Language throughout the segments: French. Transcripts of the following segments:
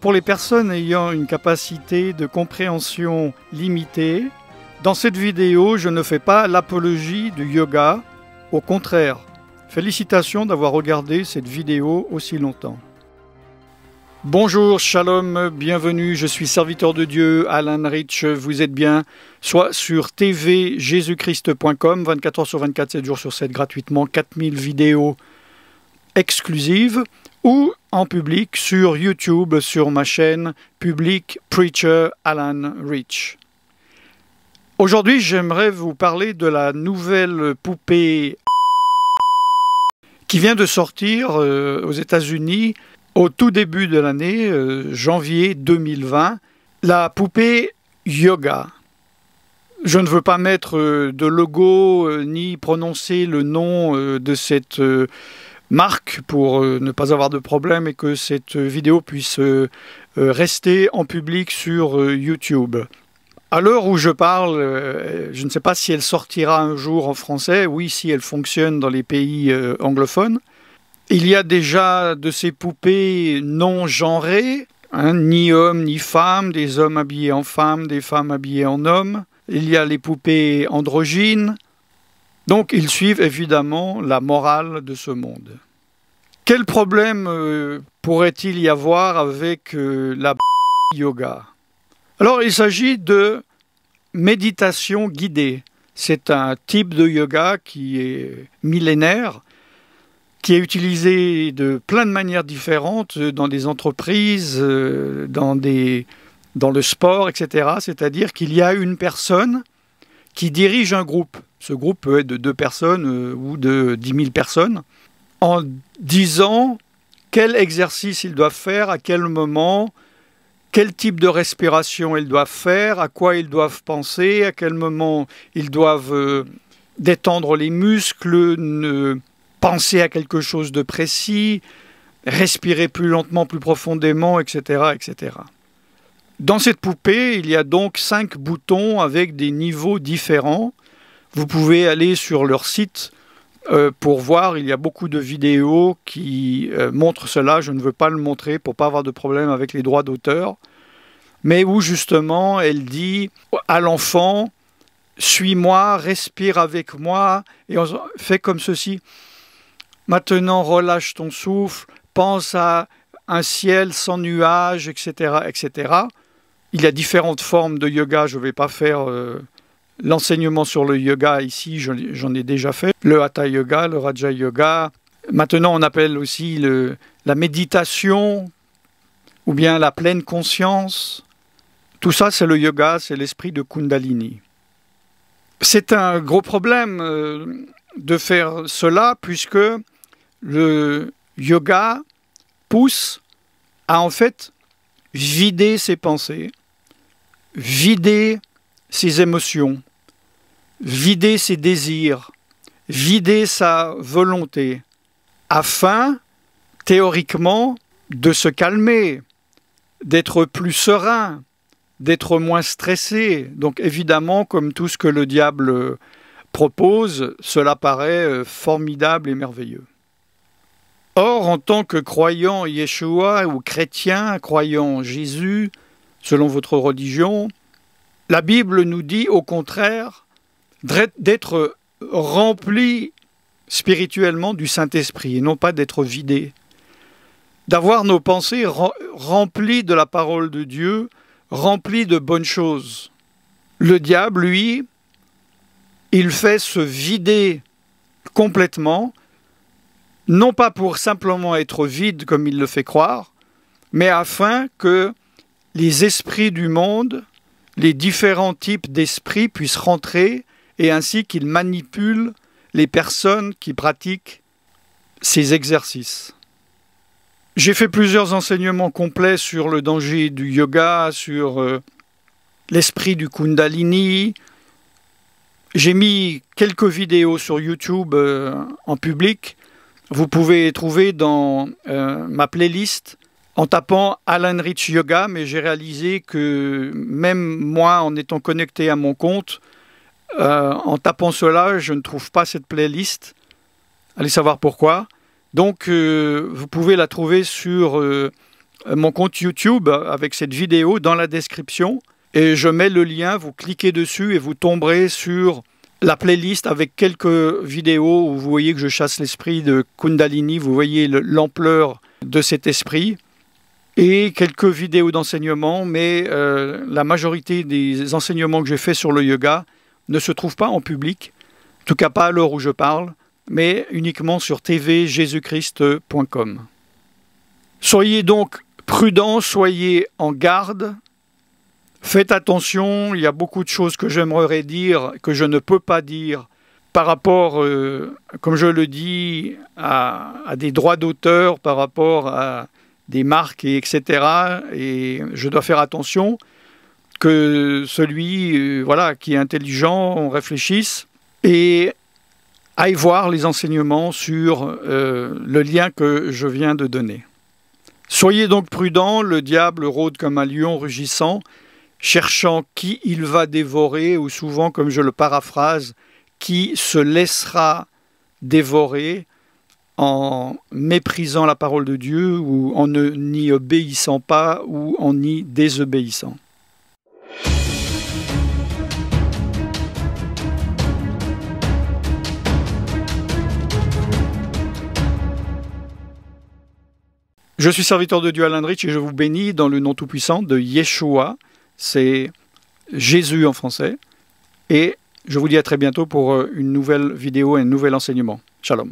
Pour les personnes ayant une capacité de compréhension limitée, dans cette vidéo, je ne fais pas l'apologie du yoga, au contraire. Félicitations d'avoir regardé cette vidéo aussi longtemps. Bonjour, shalom, bienvenue, je suis serviteur de Dieu, Alan Rich, vous êtes bien, soit sur tvjesuschrist.com, 24 heures sur 24, 7 jours sur 7, gratuitement, 4000 vidéos exclusives, ou en public sur YouTube, sur ma chaîne publique Preacher Alan Rich. Aujourd'hui, j'aimerais vous parler de la nouvelle poupée qui vient de sortir aux États-Unis au tout début de l'année, janvier 2020, la poupée Yoga. Je ne veux pas mettre de logo ni prononcer le nom de cette marque pour ne pas avoir de problème et que cette vidéo puisse rester en public sur YouTube. À l'heure où je parle, je ne sais pas si elle sortira un jour en français. Oui, si elle fonctionne dans les pays anglophones. Il y a déjà de ces poupées non genrées, ni hommes ni femmes, des hommes habillés en femmes, des femmes habillées en hommes. Il y a les poupées androgynes. Donc ils suivent évidemment la morale de ce monde. Quel problème pourrait-il y avoir avec la yoga? Alors il s'agit de méditation guidée. C'est un type de yoga qui est millénaire, qui est utilisé de plein de manières différentes dans des entreprises, dans le sport, etc. C'est-à-dire qu'il y a une personne qui dirige un groupe. Ce groupe peut être de 2 personnes ou de 10 000 personnes, en disant quel exercice ils doivent faire, à quel moment, quel type de respiration ils doivent faire, à quoi ils doivent penser, à quel moment ils doivent détendre les muscles, penser à quelque chose de précis, respirer plus lentement, plus profondément, etc., etc. Dans cette poupée, il y a donc 5 boutons avec des niveaux différents. Vous pouvez aller sur leur site pour voir, il y a beaucoup de vidéos qui montrent cela. Je ne veux pas le montrer pour ne pas avoir de problème avec les droits d'auteur. Mais où justement, elle dit à l'enfant, suis-moi, respire avec moi, et on fait comme ceci. Maintenant, relâche ton souffle, pense à un ciel sans nuages, etc., etc. Il y a différentes formes de yoga. Je ne vais pas faire l'enseignement sur le yoga ici, j'en ai déjà fait. Le Hatha Yoga, le Raja Yoga. Maintenant, on appelle aussi la méditation ou bien la pleine conscience. Tout ça, c'est le yoga, c'est l'esprit de Kundalini. C'est un gros problème de faire cela puisque le yoga pousse à en fait vider ses pensées, vider ses émotions, vider ses désirs, vider sa volonté, afin, théoriquement, de se calmer, d'être plus serein, d'être moins stressé. Donc évidemment, comme tout ce que le diable propose, cela paraît formidable et merveilleux. Or, en tant que croyant Yeshua ou chrétien, croyant Jésus, selon votre religion, la Bible nous dit au contraire d'être rempli spirituellement du Saint-Esprit et non pas d'être vidé. D'avoir nos pensées remplies de la parole de Dieu, remplies de bonnes choses. Le diable, lui, il fait se vider complètement, non pas pour simplement être vide comme il le fait croire, mais afin que les esprits du monde, les différents types d'esprits puissent rentrer et ainsi qu'il manipule les personnes qui pratiquent ces exercices. J'ai fait plusieurs enseignements complets sur le danger du yoga, sur l'esprit du Kundalini. J'ai mis quelques vidéos sur YouTube en public. Vous pouvez les trouver dans ma playlist en tapant Alan Rich Yoga, mais j'ai réalisé que même moi, en étant connecté à mon compte, en tapant cela, je ne trouve pas cette playlist. Allez savoir pourquoi. Donc, vous pouvez la trouver sur mon compte YouTube avec cette vidéo dans la description. Et je mets le lien, vous cliquez dessus et vous tomberez sur la playlist avec quelques vidéos où vous voyez que je chasse l'esprit de Kundalini. Vous voyez l'ampleur de cet esprit. Et quelques vidéos d'enseignement, mais la majorité des enseignements que j'ai faits sur le yoga ne se trouvent pas en public, en tout cas pas à l'heure où je parle, mais uniquement sur tvjesuchrist.com. Soyez donc prudents, soyez en garde, faites attention, il y a beaucoup de choses que j'aimerais dire, que je ne peux pas dire, par rapport, comme je le dis, à des droits d'auteur, par rapport à des marques, etc. Et je dois faire attention que celui voilà, qui est intelligent, on réfléchisse et aille voir les enseignements sur le lien que je viens de donner. Soyez donc prudents, le diable rôde comme un lion rugissant, cherchant qui il va dévorer, ou souvent, comme je le paraphrase, qui se laissera dévorer, en méprisant la parole de Dieu ou en n'y obéissant pas ou en y désobéissant. Je suis serviteur de Dieu Alan Rich et je vous bénis dans le nom tout-puissant de Yeshua, c'est Jésus en français, et je vous dis à très bientôt pour une nouvelle vidéo et un nouvel enseignement. Shalom.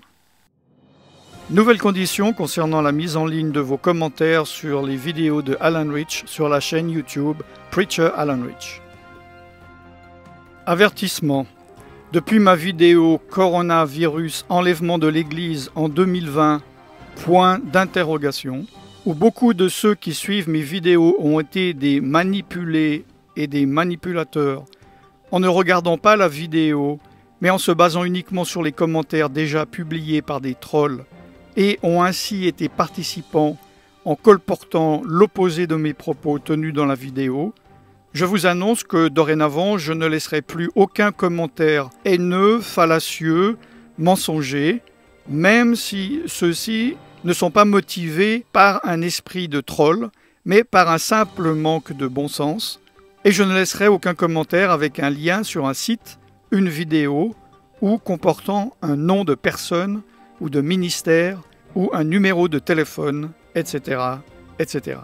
Nouvelle condition concernant la mise en ligne de vos commentaires sur les vidéos de Alan Rich sur la chaîne YouTube Preacher Alan Rich. Avertissement. Depuis ma vidéo Coronavirus enlèvement de l'Église en 2020, point d'interrogation, où beaucoup de ceux qui suivent mes vidéos ont été des manipulés et des manipulateurs, en ne regardant pas la vidéo, mais en se basant uniquement sur les commentaires déjà publiés par des trolls, et ont ainsi été participants en colportant l'opposé de mes propos tenus dans la vidéo, je vous annonce que dorénavant, je ne laisserai plus aucun commentaire haineux, fallacieux, mensonger, même si ceux-ci ne sont pas motivés par un esprit de troll, mais par un simple manque de bon sens, et je ne laisserai aucun commentaire avec un lien sur un site, une vidéo, ou comportant un nom de personne ou de ministère, ou un numéro de téléphone, etc., etc.